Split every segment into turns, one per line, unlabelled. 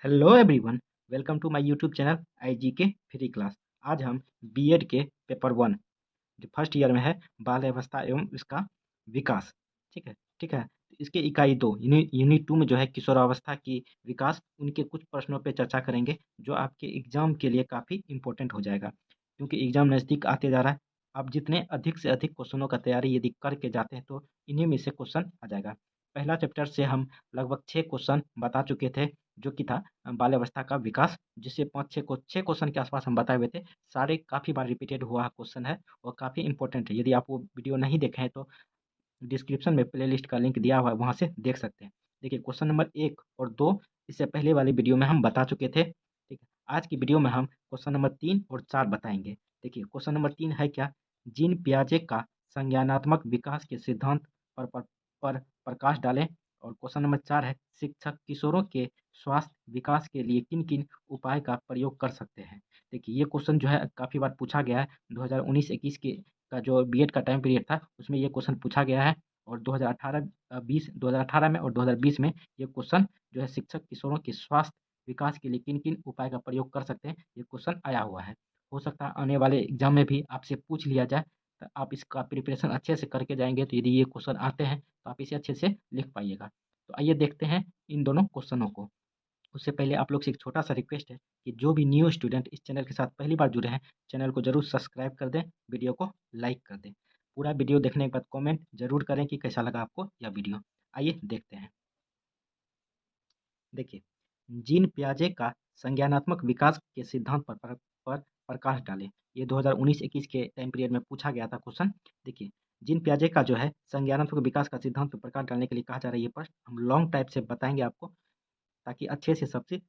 Hello everyone, welcome to my YouTube channel IGK free class. आज हम BEd के paper 1 जो फर्स्ट ईयर में है, बाल अवस्था एवं इसका विकास। ठीक है। इसके इकाई 2 यूनिट 2 में जो है किशोरावस्था की विकास, उनके कुछ प्रश्नों पे चर्चा करेंगे जो आपके एग्जाम के लिए काफ़ी इंपॉर्टेंट हो जाएगा, क्योंकि एग्जाम नज़दीक आते जा रहा है। आप जितने अधिक से अधिक क्वेश्चनों का तैयारी यदि करके जाते हैं तो इन्हीं में से क्वेश्चन आ जाएगा। पहला चैप्टर से हम लगभग 6 क्वेश्चन बता चुके थे, जो कि था बाल अवस्था का विकास, जिससे 6 क्वेश्चन के आसपास हम बताए हुए थे। सारे काफ़ी बार रिपीटेड हुआ क्वेश्चन है और काफ़ी इंपॉर्टेंट है। यदि आप वो वीडियो नहीं देखे हैं तो डिस्क्रिप्शन में प्लेलिस्ट का लिंक दिया हुआ है, वहाँ से देख सकते हैं। देखिए, क्वेश्चन नंबर 1 और 2 इससे पहले वाली वीडियो में हम बता चुके थे। ठीक है, आज की वीडियो में हम क्वेश्चन नंबर 3 और 4 बताएंगे। देखिए, क्वेश्चन नंबर 3 है क्या? जीन पियाजे का संज्ञानात्मक विकास के सिद्धांत पर प्रकाश डालें। और क्वेश्चन नंबर 4 है, शिक्षक किशोरों के स्वास्थ्य विकास के लिए किन किन उपाय का प्रयोग कर सकते हैं। देखिए, ये क्वेश्चन जो है काफ़ी बार पूछा गया है। 2019-21 के का जो बीएड का टाइम पीरियड था, उसमें ये क्वेश्चन पूछा गया है। और 2018 में और 2020 में ये क्वेश्चन जो है, शिक्षक किशोरों के स्वास्थ्य विकास के लिए किन किन उपाय का प्रयोग कर सकते हैं, ये क्वेश्चन आया हुआ है। हो सकता है आने वाले एग्जाम में भी आपसे पूछ लिया जाए, तो आप इसका प्रिपरेशन अच्छे से करके जाएंगे तो यदि ये क्वेश्चन आते हैं तो आप इसे अच्छे से लिख पाइएगा। तो आइए देखते हैं इन दोनों क्वेश्चनों को। उससे पहले आप लोग से एक छोटा-सा रिक्वेस्ट है कि जो भी न्यू स्टूडेंट इस चैनल के साथ पहली बार जुड़े हैं, चैनल को ज़रूर सब्सक्राइब कर दें, वीडियो को लाइक कर दें। पूरा वीडियो देखने के बाद कमेंट ज़रूर करें कि कैसा लगा आपको यह वीडियो। आइए देखते हैं। देखिए, जीन पियाजे का संज्ञानात्मक विकास के सिद्धांत पर प्रकाश डालें। ये 2019-21 के टाइम पीरियड में पूछा गया था क्वेश्चन। देखिए, जीन पियाजे का जो है संज्ञानात्मक विकास का सिद्धांत पर प्रकाश डालने के लिए कहा जा रहा है ये प्रश्न। हम लॉन्ग टाइप से बताएँगे आपको, ताकि अच्छे से सब चीज़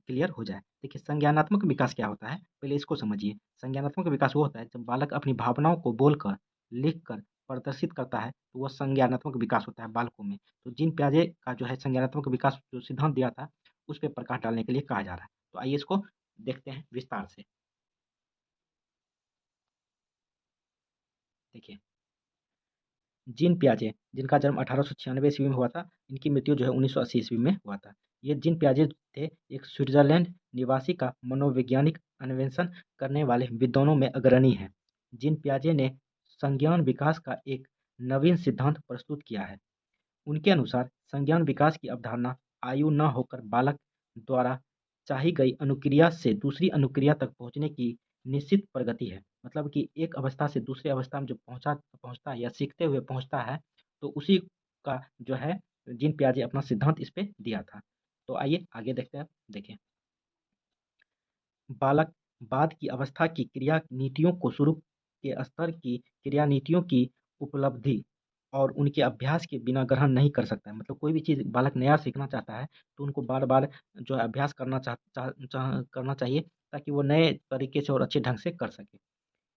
क्लियर हो जाए। देखिए, संज्ञानात्मक विकास क्या होता है, पहले इसको समझिए। संज्ञानात्मक विकास वो होता है जब बालक अपनी भावनाओं को बोलकर, लिखकर प्रदर्शित करता है, तो वह संज्ञानात्मक विकास होता है बालकों में। तो जीन पियाजे का जो है संज्ञानात्मक विकास जो सिद्धांत दिया था, उस पे प्रकाश डालने के लिए कहा जा रहा है। तो आइए इसको देखते हैं विस्तार से। देखिए, जीन पियाजे, जिनका जन्म 1896 ईस्वी में हुआ था, इनकी मृत्यु जो है 1980 ईस्वी में हुआ था। ये जीन पियाजे थे एक स्विट्ज़रलैंड निवासी का मनोवैज्ञानिक अन्वेषण करने वाले विद्वानों में अग्रणी हैं। जीन पियाजे ने संज्ञान विकास का एक नवीन सिद्धांत प्रस्तुत किया है। उनके अनुसार संज्ञान विकास की अवधारणा आयु न होकर बालक द्वारा चाही गई अनुक्रिया से दूसरी अनुक्रिया तक पहुँचने की निश्चित प्रगति है। मतलब कि एक अवस्था से दूसरी अवस्था में जो पहुँचता है या सीखते हुए पहुँचता है, तो उसी का जो है जीन पियाजे अपना सिद्धांत इस पे दिया था। तो आइए आगे देखते हैं। देखिए, बालक बाद की अवस्था की क्रिया नीतियों को शुरू के स्तर की क्रिया नीतियों की उपलब्धि और उनके अभ्यास के बिना ग्रहण नहीं कर सकता है। मतलब कोई भी चीज़ बालक नया सीखना चाहता है, तो उनको बार-बार जो है अभ्यास करना चाहिए, ताकि वो नए तरीके से और अच्छे ढंग से कर सके।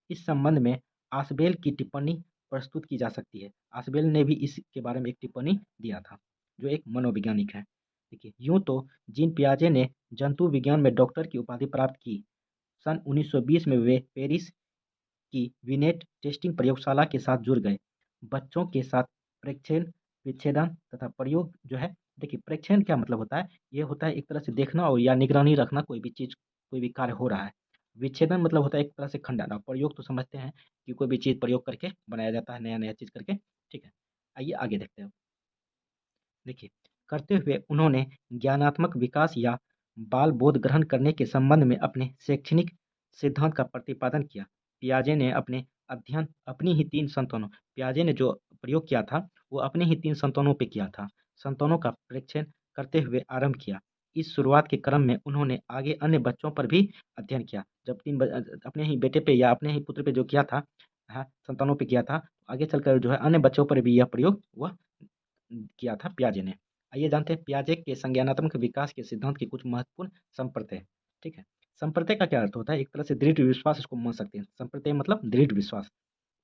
इस संबंध में आशबेल की टिप्पणी प्रस्तुत की जा सकती है। आशबेल ने भी इसके बारे में एक टिप्पणी दिया था, जो एक मनोवैज्ञानिक हैं। देखिए, यूँ तो जीन पियाजे ने जंतु विज्ञान में डॉक्टर की उपाधि प्राप्त की। सन 1920 में वे पेरिस की विनेट टेस्टिंग प्रयोगशाला के साथ जुड़ गए। बच्चों के साथ प्रेक्षण, विच्छेदन तथा प्रयोग जो है, देखिए प्रेक्षण क्या मतलब होता है? ये होता है एक तरह से देखना और या निगरानी रखना, कोई भी चीज़, कोई भी कार्य हो रहा है। विच्छेदन मतलब होता है एक तरह से खंडन, और प्रयोग तो समझते हैं कि कोई भी चीज़ प्रयोग करके बनाया जाता है, नया-नया चीज़ करके। ठीक है, आइए आगे देखते हैं। देखिए, करते हुए उन्होंने ज्ञानात्मक विकास या बाल बोध ग्रहण करने के संबंध में अपने शैक्षणिक सिद्धांत का प्रतिपादन किया। पियाजे ने अपने अध्ययन अपनी ही 3 संतानों पियाजे ने जो प्रयोग किया था, वो अपने ही 3 संतानों पे किया था। संतानों का परीक्षण करते हुए आरंभ किया। इस शुरुआत के क्रम में उन्होंने आगे अन्य बच्चों पर भी अध्ययन किया। जब अपने ही बेटे पे या अपने ही पुत्र पे जो किया था, हाँ, संतानों पे किया था, आगे चलकर जो है अन्य बच्चों पर भी यह प्रयोग वह किया था पियाजे ने। आइए जानते हैं पियाजे के संज्ञानात्मक विकास के सिद्धांत की कुछ महत्वपूर्ण संप्रत्यय। ठीक है, संप्रत्यय का क्या अर्थ होता है? एक तरह से दृढ़ विश्वास इसको मान सकते हैं। संप्रत्यय मतलब दृढ़ विश्वास।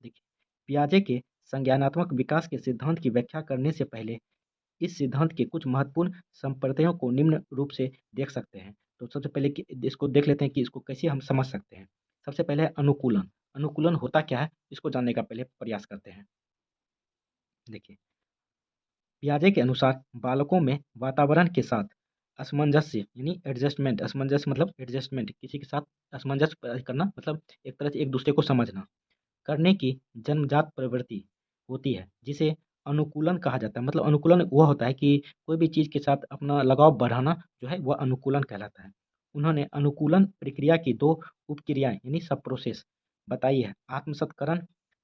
देखिए, पियाजे के संज्ञानात्मक विकास के सिद्धांत की व्याख्या करने से पहले इस सिद्धांत के कुछ महत्वपूर्ण संप्रत्ययों को निम्न रूप से देख सकते हैं। तो सबसे पहले इसको देख लेते हैं कि इसको कैसे हम समझ सकते हैं। सबसे पहले है अनुकूलन। अनुकूलन होता क्या है, इसको जानने का पहले प्रयास करते हैं। देखिए, पियाजे के अनुसार बालकों में वातावरण के साथ असमंजस्य यानी एडजस्टमेंट, असमंजस्य मतलब एडजस्टमेंट, किसी के साथ असमंजस्य करना मतलब एक तरह से एक दूसरे को समझना करने की जन्मजात प्रवृत्ति होती है, जिसे अनुकूलन कहा जाता है। मतलब अनुकूलन वह होता है कि कोई भी चीज़ के साथ अपना लगाव बढ़ाना जो है वह अनुकूलन कहलाता है। उन्होंने अनुकूलन प्रक्रिया की दो उपक्रियाएं यानी सब प्रोसेस बताई है, आत्मसत्करण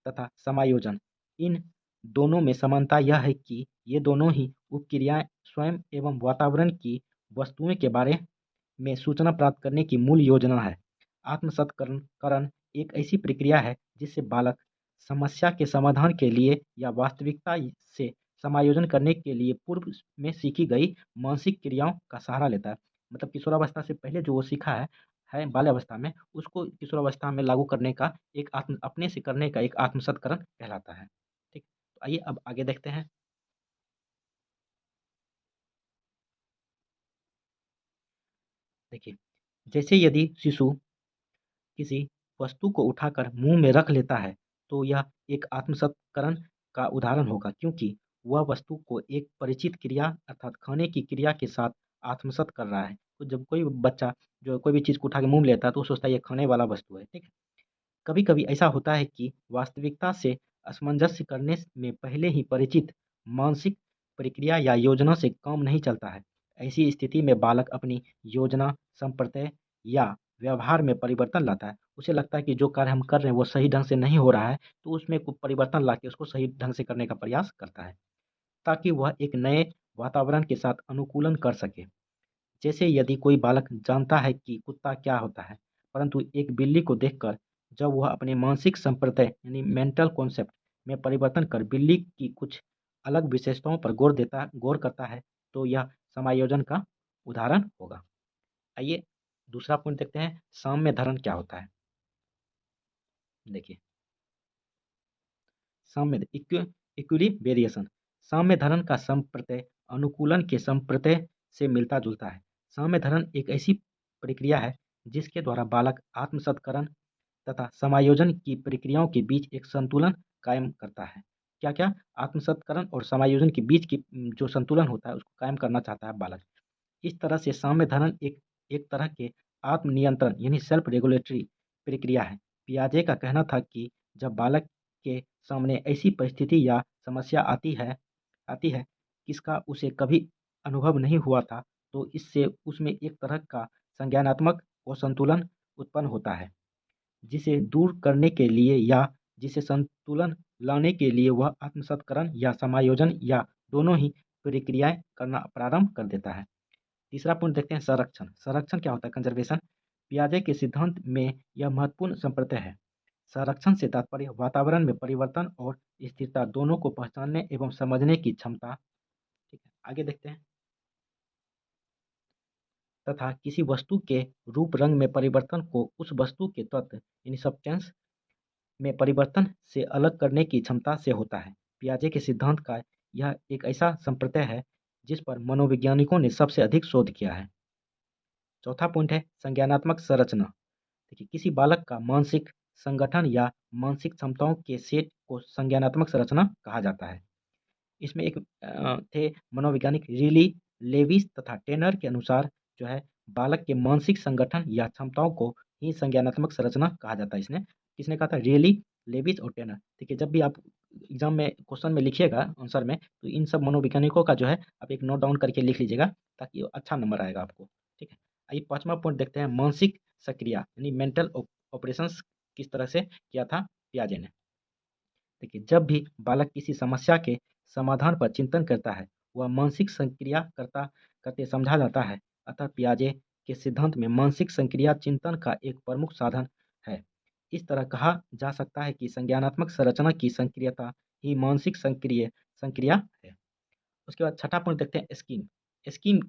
तथा समायोजन। इन दोनों में समानता यह है कि ये दोनों ही उपक्रियाएं स्वयं एवं वातावरण की वस्तुओं के बारे में सूचना प्राप्त करने की मूल योजना है। आत्मसत्करण एक ऐसी प्रक्रिया है जिससे बालक समस्या के समाधान के लिए या वास्तविकता से समायोजन करने के लिए पूर्व में सीखी गई मानसिक क्रियाओं का सहारा लेता है। मतलब किशोरावस्था से पहले जो वो सीखा है बाल्यावस्था में, उसको किशोरावस्था में लागू करने का एक अपने से करने का एक आत्मसत्करण कहलाता है। ठीक, तो आइए अब आगे देखते हैं। देखिए, जैसे यदि शिशु किसी वस्तु को उठाकर मुंह में रख लेता है, तो यह एक आत्मसत्करण का उदाहरण होगा, क्योंकि वह वस्तु को एक परिचित क्रिया अर्थात खाने की क्रिया के साथ आत्मसात कर रहा है। तो जब कोई बच्चा जो कोई भी चीज़ को उठा के मुंह में लेता है, तो वो सोचता है ये खाने वाला वस्तु है, ठीक है। कभी कभी ऐसा होता है कि वास्तविकता से असमंजस्य करने में पहले ही परिचित मानसिक प्रक्रिया या योजना से काम नहीं चलता है। ऐसी स्थिति में बालक अपनी योजना, संप्रदाय या व्यवहार में परिवर्तन लाता है। उसे लगता है कि जो कार्य हम कर रहे हैं वो सही ढंग से नहीं हो रहा है, तो उसमें कुछ परिवर्तन ला के उसको सही ढंग से करने का प्रयास करता है, ताकि वह एक नए वातावरण के साथ अनुकूलन कर सके। जैसे यदि कोई बालक जानता है कि कुत्ता क्या होता है, परंतु एक बिल्ली को देखकर जब वह अपने मानसिक संप्रदाय यानी मेंटल कॉन्सेप्ट में परिवर्तन कर बिल्ली की कुछ अलग विशेषताओं पर गौर करता है, तो यह समायोजन का उदाहरण होगा। आइए दूसरा पॉइंट देखते हैं, साम्य धरण क्या होता है। देखिए, साम्य इक्विलिब्रियम साम्य धरण का संप्रत्यय अनुकूलन के संप्रत्यय से मिलता जुलता है। साम्य धरण एक ऐसी प्रक्रिया है जिसके द्वारा बालक आत्मसत्करण तथा समायोजन की प्रक्रियाओं के बीच एक संतुलन कायम करता है। क्या क्या आत्मसत्करण और समायोजन के बीच की जो संतुलन होता है उसको कायम करना चाहता है बालक। इस तरह से साम्य धरण एक एक तरह के आत्मनियंत्रण यानी सेल्फ रेगुलेटरी प्रक्रिया है। पियाजे का कहना था कि जब बालक के सामने ऐसी परिस्थिति या समस्या आती है जिसका उसे कभी अनुभव नहीं हुआ था, तो इससे उसमें एक तरह का संज्ञानात्मक असंतुलन उत्पन्न होता है, जिसे दूर करने के लिए या जिसे संतुलन लाने के लिए वह आत्मसत्करण या समायोजन या दोनों ही प्रक्रियाएं करना प्रारंभ कर देता है। तीसरा पॉइंट देखते हैं, संरक्षण। संरक्षण क्या होता है? कंजर्वेशन। पियाजे के सिद्धांत में यह महत्वपूर्ण संप्रत्यय है। संरक्षण से तात्पर्य वातावरण में परिवर्तन और स्थिरता दोनों को पहचानने एवं समझने की क्षमता। ठीक है, आगे देखते हैं। तथा किसी वस्तु के रूप रंग में परिवर्तन को उस वस्तु के तत्व यानी सब्सटेंस में परिवर्तन से अलग करने की क्षमता से होता है। पियाजे के सिद्धांत का यह एक ऐसा संप्रत्यय है जिस पर मनोवैज्ञानिकों ने सबसे अधिक शोध किया है। चौथा पॉइंट है संज्ञानात्मक संरचना। देखिए, किसी बालक का मानसिक संगठन या मानसिक क्षमताओं के सेट को संज्ञानात्मक संरचना कहा जाता है। इसमें एक थे मनोवैज्ञानिक रिली, लेविस तथा टेनर के अनुसार जो है बालक के मानसिक संगठन या क्षमताओं को ही संज्ञानात्मक संरचना कहा जाता है। इसने किसने कहा था? रिली, लेविस और टेनर। ठीक है, जब भी आप एग्जाम में क्वेश्चन में लिखिएगा आंसर में, तो इन सब मनोवैज्ञानिकों का जो है आप एक नोट डाउन करके लिख लीजिएगा, ताकि अच्छा नंबर आएगा आपको। ठीक है, आइए पांचवा पॉइंट देखते हैं, मानसिक सक्रिया यानी मेंटल ऑपरेशंस किस तरह से किया था पियाजे ने। देखिए, जब भी बालक किसी समस्या के समाधान पर चिंतन करता है, वह मानसिक संक्रिया करता करते समझा जाता है। अतः पियाजे के सिद्धांत में मानसिक संक्रिया चिंतन का एक प्रमुख साधन है। इस तरह कहा जा सकता है कि संज्ञानात्मक संरचना की संक्रियता ही मानसिक संक्रिय संक्रिया है। उसके बाद छठा पॉइंट देखते हैं,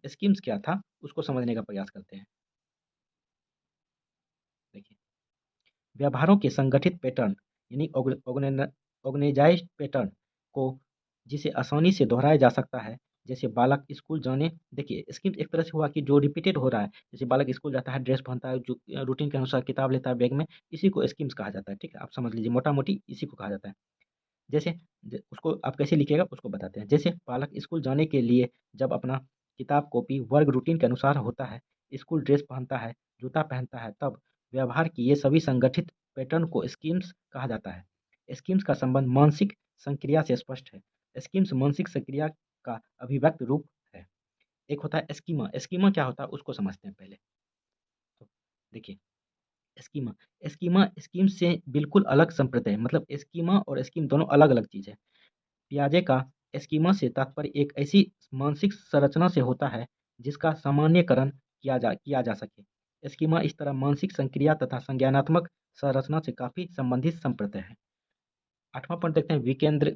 स्कीम्स क्या था उसको समझने का प्रयास करते हैं। देखिए, व्यवहारों के संगठित पैटर्न यानी ऑर्गेनाइज्ड पैटर्न को जिसे आसानी से दोहराया जा सकता है। जैसे बालक स्कूल जाने, देखिए स्कीम एक तरह से हुआ कि जो रिपीटेड हो रहा है, जैसे बालक स्कूल जाता है, ड्रेस पहनता है, जो रूटीन के अनुसार किताब लेता है बैग में, इसी को स्कीम्स कहा जाता है। ठीक है, आप समझ लीजिए, मोटा मोटी इसी को कहा जाता है। जैसे उसको आप कैसे लिखिएगा उसको बताते हैं। जैसे बालक स्कूल जाने के लिए जब अपना किताब कॉपी वर्ग रूटीन के अनुसार होता है, स्कूल ड्रेस पहनता है, जूता पहनता है, तब व्यवहार की ये सभी संगठित पैटर्न को स्कीम्स कहा जाता है। स्कीम्स का संबंध मानसिक संक्रिया से स्पष्ट है। स्कीम्स मानसिक संक्रिया का अभिव्यक्त रूप है। एक होता है स्कीमा। स्कीमा क्या होता है उसको समझते हैं पहले। तो देखिए, स्कीमा स्कीमा स्कीम से बिल्कुल अलग संप्रदाय, मतलब स्कीमा और स्कीम दोनों अलग अलग चीज़ है। पियाजे का स्कीमा से तात्पर्य एक ऐसी मानसिक संरचना से होता है जिसका सामान्यकरण किया जा सके। स्कीमा इस तरह मानसिक संक्रिया तथा संज्ञानात्मक संरचना से काफ़ी संबंधित संप्रदाय है। 8वां पॉइंट देखते हैं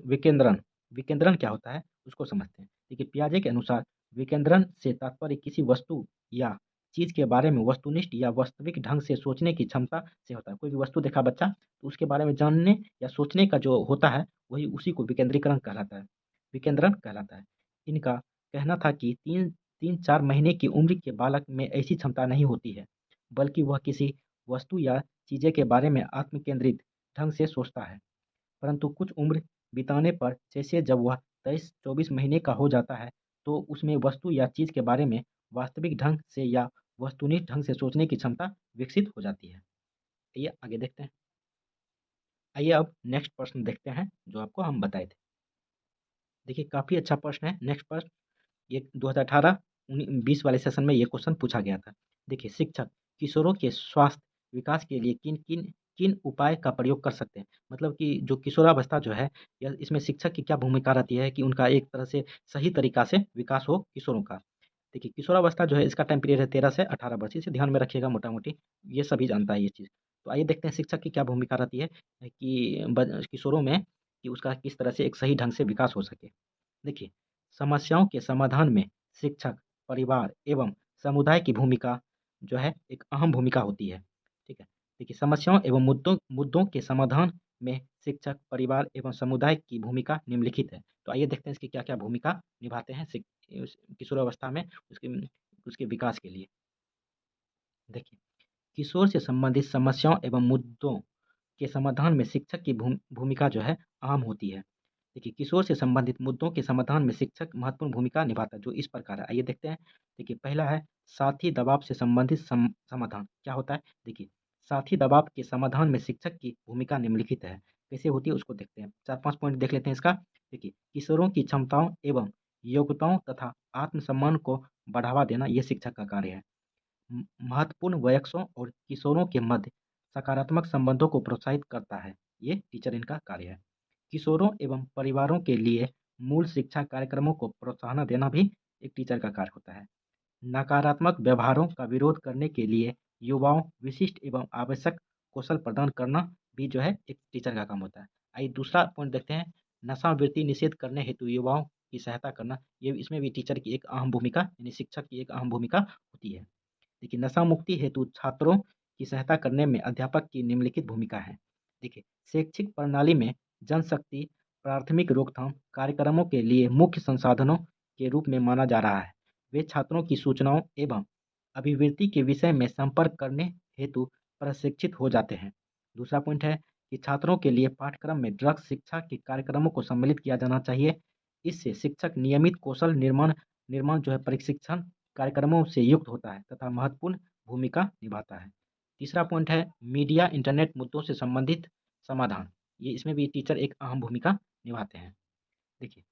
विकेंद्रण। विकेंद्रण क्या होता है उसको समझते हैं। देखिए, पियाजे के अनुसार विकेंद्रण से तात्पर्य किसी वस्तु या चीज़ के बारे में वस्तुनिष्ठ या वास्तविक ढंग से सोचने की क्षमता से होता है। कोई भी वस्तु देखा बच्चा तो उसके बारे में जानने या सोचने का जो होता है वही उसी को विकेंद्रीकरण कहलाता है, विकेंद्रण कहलाता है। इनका कहना था कि 3-4 महीने की उम्र के बालक में ऐसी क्षमता नहीं होती है, बल्कि वह किसी वस्तु या चीज़ें के बारे में आत्मकेंद्रित ढंग से सोचता है। परंतु कुछ उम्र बिताने पर जैसे जब वह 23-24 महीने का हो जाता है, तो उसमें वस्तु या चीज़ के बारे में वास्तविक ढंग से या वस्तुनिष्ठ ढंग से सोचने की क्षमता विकसित हो जाती है। आइए आगे देखते हैं। आइए अब नेक्स्ट प्रश्न देखते हैं जो आपको हम बताए थे। देखिए, काफ़ी अच्छा प्रश्न है। नेक्स्ट प्रश्न ये 2018-20 वाले सेशन में ये क्वेश्चन पूछा गया था। देखिए, शिक्षक किशोरों के स्वास्थ्य विकास के लिए किन उपाय का प्रयोग कर सकते हैं? मतलब कि जो किशोरावस्था जो है, यह इसमें शिक्षक की क्या भूमिका रहती है कि उनका एक तरह से सही तरीका से विकास हो किशोरों का। देखिए, किशोरावस्था जो है इसका टाइम पीरियड है 13 से 18 वर्ष, इसे ध्यान में रखिएगा मोटा-मोटी, ये सभी जानता है ये चीज़। तो आइए देखते हैं शिक्षक की क्या भूमिका रहती है कि किशोरों में कि उसका किस तरह से एक सही ढंग से विकास हो सके। देखिए, समस्याओं के समाधान में शिक्षक, परिवार एवं समुदाय की भूमिका जो है एक अहम भूमिका होती है। ठीक है? देखिए, समस्याओं एवं मुद्दों मुद्दों के समाधान में शिक्षक, परिवार एवं समुदाय की भूमिका निम्नलिखित है। तो आइए देखते हैं इसकी क्या-क्या भूमिका निभाते हैं किशोरावस्था में उसके उसके विकास के लिए। देखिए, किशोर से संबंधित समस्याओं एवं मुद्दों के समाधान में शिक्षक की भूमिका जो है अहम होती है। देखिए, किशोर से संबंधित मुद्दों के समाधान में शिक्षक महत्वपूर्ण भूमिका निभाता है, जो इस प्रकार है। आइए देखते हैं। देखिए, पहला है साथी दबाव से संबंधित समाधान। क्या होता है? देखिए, साथी दबाव के समाधान में शिक्षक की भूमिका निम्नलिखित है। कैसे होती है उसको देखते हैं। 4-5 पॉइंट देख लेते हैं इसका। देखिए, किशोरों की क्षमताओं एवं योग्यताओं तथा आत्मसम्मान को बढ़ावा देना ये शिक्षक का कार्य है। महत्वपूर्ण वयस्कों और किशोरों के मध्य सकारात्मक संबंधों को प्रोत्साहित करता है। ये टीचर इनका कार्य है। किशोरों एवं परिवारों के लिए मूल शिक्षा कार्यक्रमों को प्रोत्साहन देना भी एक टीचर का कार्य होता है। नकारात्मक व्यवहारों का विरोध करने के लिए युवाओं विशिष्ट एवं आवश्यक कौशल प्रदान करना भी जो है एक टीचर का काम होता है। आइए दूसरा पॉइंट देखते हैं। नशावृत्ति निषेध करने हेतु युवाओं की सहायता करना, ये इसमें भी टीचर की एक अहम भूमिका यानी शिक्षक की एक अहम भूमिका होती है। देखिए, नशा मुक्ति हेतु छात्रों की सहायता करने में अध्यापक की निम्नलिखित भूमिका है। देखिए, शैक्षिक प्रणाली में जनशक्ति प्राथमिक रोकथाम कार्यक्रमों के लिए मुख्य संसाधनों के रूप में माना जा रहा है। वे छात्रों की सूचनाओं एवं अभिवृत्ति के विषय में संपर्क करने हेतु प्रशिक्षित हो जाते हैं। दूसरा पॉइंट है कि छात्रों के लिए पाठ्यक्रम में ड्रग्स शिक्षा के कार्यक्रमों को सम्मिलित किया जाना चाहिए। इससे शिक्षक नियमित कौशल निर्माण निर्माण जो है प्रशिक्षण कार्यक्रमों से युक्त होता है तथा महत्वपूर्ण भूमिका निभाता है। तीसरा पॉइंट है मीडिया इंटरनेट मुद्दों से संबंधित समाधान। ये इसमें भी टीचर एक अहम भूमिका निभाते हैं। देखिए,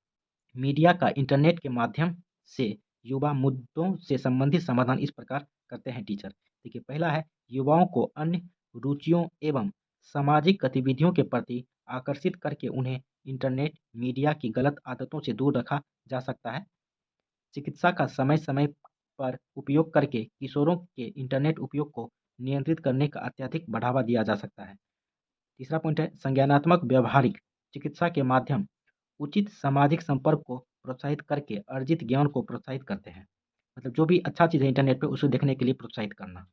मीडिया का इंटरनेट के माध्यम से युवा मुद्दों से संबंधित समाधान इस प्रकार करते हैं टीचर। देखिए, पहला है युवाओं को अन्य रुचियों एवं सामाजिक गतिविधियों के प्रति आकर्षित करके उन्हें इंटरनेट मीडिया की गलत आदतों से दूर रखा जा सकता है। चिकित्सा का समय-समय पर उपयोग करके किशोरों के इंटरनेट उपयोग को नियंत्रित करने का अत्यधिक बढ़ावा दिया जा सकता है। तीसरा पॉइंट है संज्ञानात्मक व्यवहारिक चिकित्सा के माध्यम उचित सामाजिक संपर्क को प्रोत्साहित करके अर्जित ज्ञान को प्रोत्साहित करते हैं। मतलब जो भी अच्छा चीज़ है इंटरनेट पे उसे देखने के लिए प्रोत्साहित करना।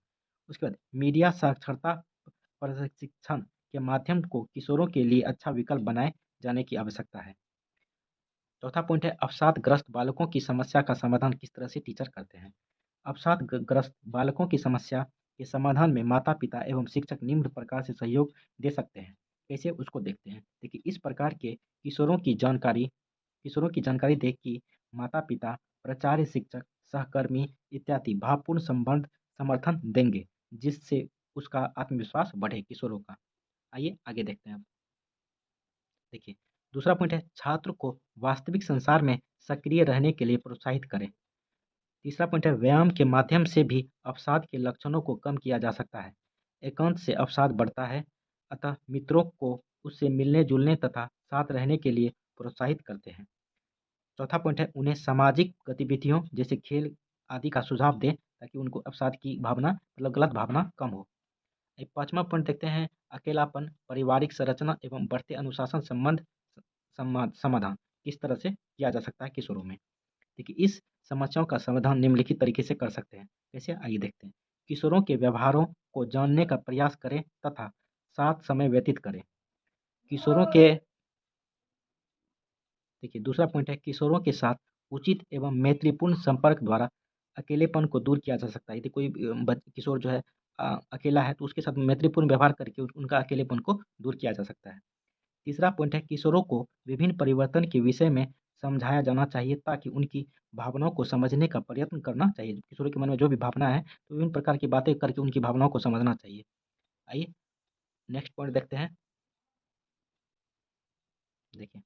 उसके बाद मीडिया साक्षरता प्रशिक्षण के माध्यम को किशोरों के लिए अच्छा विकल्प बनाए जाने की आवश्यकता है। चौथा पॉइंट है अवसादग्रस्त बालकों की समस्या का समाधान किस तरह से टीचर करते हैं। अवसादग्रस्त बालकों की समस्या के समाधान में माता-पिता एवं शिक्षक निम्न प्रकार से सहयोग दे सकते हैं। कैसे उसको देखते हैं। देखिए, इस प्रकार के किशोरों की जानकारी देख कि माता-पिता, प्राचार्य, शिक्षक सहकर्मी इत्यादि भावपूर्ण संबंध समर्थन देंगे, जिससे उसका आत्मविश्वास बढ़े किशोरों का। आइए आगे देखते हैं अब। देखिए, दूसरा पॉइंट है छात्र को वास्तविक संसार में सक्रिय रहने के लिए प्रोत्साहित करें। तीसरा पॉइंट है व्यायाम के माध्यम से भी अवसाद के लक्षणों को कम किया जा सकता है। एकांत से अवसाद बढ़ता है, अतः मित्रों को उससे मिलने-जुलने तथा साथ रहने के लिए प्रोत्साहित करते हैं। चौथा पॉइंट है उन्हें सामाजिक गतिविधियों जैसे खेल आदि का सुझाव दें, ताकि उनको अवसाद की भावना मतलब गलत भावना कम हो। एक पाँचवां पॉइंट देखते हैं अकेलापन, पारिवारिक संरचना एवं बढ़ते अनुशासन संबंध समाधान किस तरह से किया जा सकता है किशोरों में। देखिए, इस समस्याओं का समाधान निम्नलिखित तरीके से कर सकते हैं। कैसे? आइए देखते हैं। किशोरों के व्यवहारों को जानने का प्रयास करें तथा साथ समय व्यतीत करें। किशोरों के देखिए, दूसरा पॉइंट है किशोरों के साथ उचित एवं मैत्रीपूर्ण संपर्क द्वारा अकेलेपन को दूर किया जा सकता है। यदि कोई किशोर जो है अकेला है, तो उसके साथ मैत्रीपूर्ण व्यवहार करके उनका अकेलेपन को दूर किया जा सकता है। तीसरा पॉइंट है किशोरों को विभिन्न परिवर्तन के विषय में समझाया जाना चाहिए, ताकि उनकी भावनाओं को समझने का प्रयत्न करना चाहिए। किशोरों के मन में जो भी भावना है, तो विभिन्न प्रकार की बातें करके उनकी भावनाओं को समझना चाहिए। आइए नेक्स्ट पॉइंट देखते हैं। देखिए,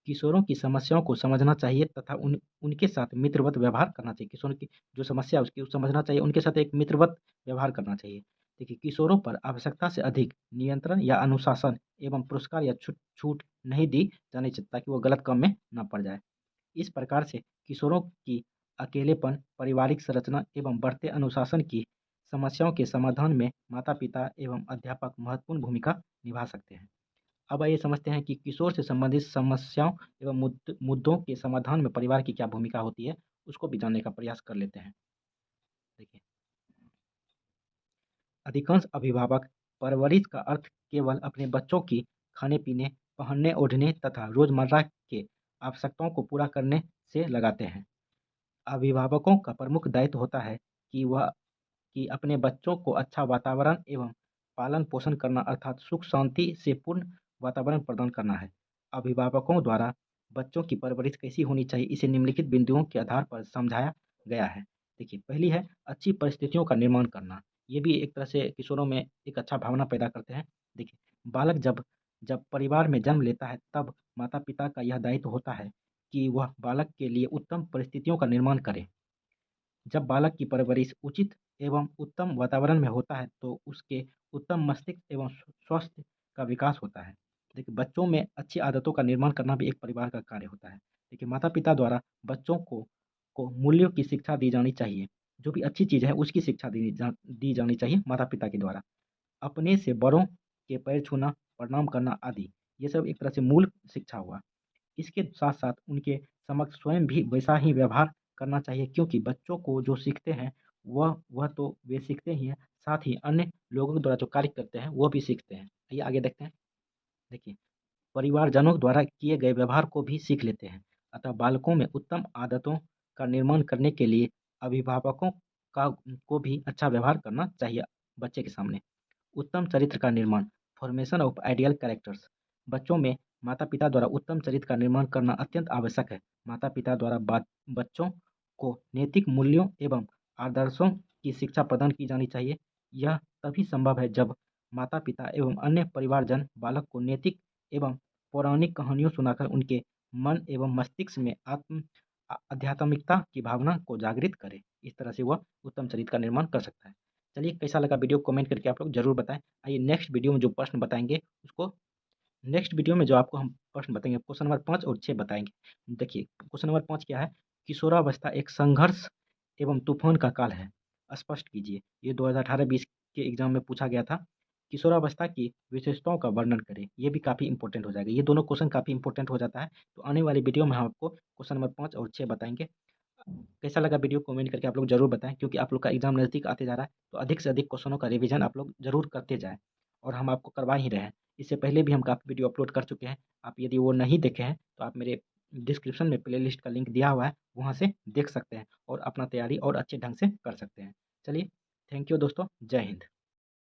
किशोरों की समस्याओं को समझना चाहिए तथा उनके साथ मित्रवत व्यवहार करना चाहिए। किशोरों की जो समस्या है उसकी समझना चाहिए, उनके साथ एक मित्रवत व्यवहार करना चाहिए। देखिए, किशोरों पर आवश्यकता से अधिक नियंत्रण या अनुशासन एवं पुरस्कार या छूट नहीं दी जानी चाहिए, ताकि वो गलत काम में ना पड़ जाए। इस प्रकार से किशोरों की अकेलेपन, पारिवारिक संरचना एवं बढ़ते अनुशासन की समस्याओं के समाधान में माता-पिता एवं अध्यापक महत्वपूर्ण भूमिका निभा सकते हैं। अब आइए समझते हैं कि किशोर से संबंधित समस्याओं एवं मुद्दों के समाधान में परिवार की क्या भूमिका होती है, उसको भी जानने का प्रयास कर लेते हैं। देखिए, अधिकांश अभिभावक परवरिश का अर्थ केवल अपने बच्चों की खाने-पीने, पहनने-ओढ़ने तथा रोज़मर्रा के आवश्यकताओं को पूरा करने से लगाते हैं। अभिभावकों का प्रमुख दायित्व होता है कि वह अपने बच्चों को अच्छा वातावरण एवं पालन-पोषण करना अर्थात सुख-शांति से पूर्ण वातावरण प्रदान करना है। अभिभावकों द्वारा बच्चों की परवरिश कैसी होनी चाहिए, इसे निम्नलिखित बिंदुओं के आधार पर समझाया गया है। देखिए, पहली है अच्छी परिस्थितियों का निर्माण करना। ये भी एक तरह से किशोरों में एक अच्छा भावना पैदा करते हैं। देखिए, बालक जब जब परिवार में जन्म लेता है, तब माता-पिता का यह दायित्व होता है कि वह बालक के लिए उत्तम परिस्थितियों का निर्माण करें। जब बालक की परवरिश उचित एवं उत्तम वातावरण में होता है, तो उसके उत्तम मस्तिष्क एवं स्वास्थ्य का विकास होता है। देखिए, बच्चों में अच्छी आदतों का निर्माण करना भी एक परिवार का कार्य होता है। देखिए, माता-पिता द्वारा बच्चों को मूल्यों की शिक्षा दी जानी चाहिए। जो भी अच्छी चीज़ है, उसकी शिक्षा दी जानी चाहिए माता-पिता के द्वारा। अपने से बड़ों के पैर छूना, प्रणाम करना आदि, ये सब एक तरह से मूल शिक्षा हुआ। इसके साथ-साथ उनके समक्ष स्वयं भी वैसा ही व्यवहार करना चाहिए, क्योंकि बच्चों को जो सीखते हैं वह तो वे सीखते ही हैं, साथ ही अन्य लोगों के द्वारा जो कार्य करते हैं वो भी सीखते हैं। आइए आगे देखते हैं। देखिए, परिवारजनों द्वारा किए गए व्यवहार को भी सीख लेते हैं। अतः बालकों में उत्तम आदतों का निर्माण करने के लिए अभिभावकों का को भी अच्छा व्यवहार करना चाहिए बच्चे के सामने। उत्तम चरित्र का निर्माण, फॉर्मेशन ऑफ आइडियल कैरेक्टर्स। बच्चों में माता-पिता द्वारा उत्तम चरित्र का निर्माण करना अत्यंत आवश्यक है। माता-पिता द्वारा बच्चों को नैतिक मूल्यों एवं आदर्शों की शिक्षा प्रदान की जानी चाहिए। यह तभी संभव है जब माता-पिता एवं अन्य परिवारजन बालक को नैतिक एवं पौराणिक कहानियों सुनाकर उनके मन एवं मस्तिष्क में आध्यात्मिकता की भावना को जागृत करें। इस तरह से वह उत्तम चरित्र का निर्माण कर सकता है। चलिए, कैसा लगा वीडियो कमेंट करके आप लोग ज़रूर बताएँ। आइए नेक्स्ट वीडियो में जो प्रश्न बताएँगे उसको नेक्स्ट वीडियो में जो आपको हम प्रश्न बताएँगे, क्वेश्चन नंबर 5 और 6 बताएँगे। देखिए, क्वेश्चन नंबर 5 क्या है? किशोरावस्था एक संघर्ष एवं तूफ़ान का काल है, स्पष्ट कीजिए। ये 2018-20 के एग्ज़ाम में पूछा गया था। किशोरावस्था की विशेषताओं का वर्णन करें, ये भी काफ़ी इम्पोर्टेंट हो जाएगा। ये दोनों क्वेश्चन काफ़ी इम्पोर्टेंट हो जाता है। तो आने वाली वीडियो में हम आपको क्वेश्चन नंबर 5 और 6 बताएँगे। कैसा लगा वीडियो कमेंट करके आप लोग ज़रूर बताएँ, क्योंकि आप लोग का एग्ज़ाम नज़दीक आते जा रहा है, तो अधिक से अधिक क्वेश्चनों का रिवीजन आप लोग ज़रूर करते जाएँ और हम आपको करवा ही रहे हैं। इससे पहले भी हम काफ़ी वीडियो अपलोड कर चुके हैं। आप यदि वो नहीं देखे हैं, तो आप मेरे डिस्क्रिप्शन में प्लेलिस्ट का लिंक दिया हुआ है, वहाँ से देख सकते हैं और अपना तैयारी और अच्छे ढंग से कर सकते हैं। चलिए, थैंक यू दोस्तों, जय हिंद।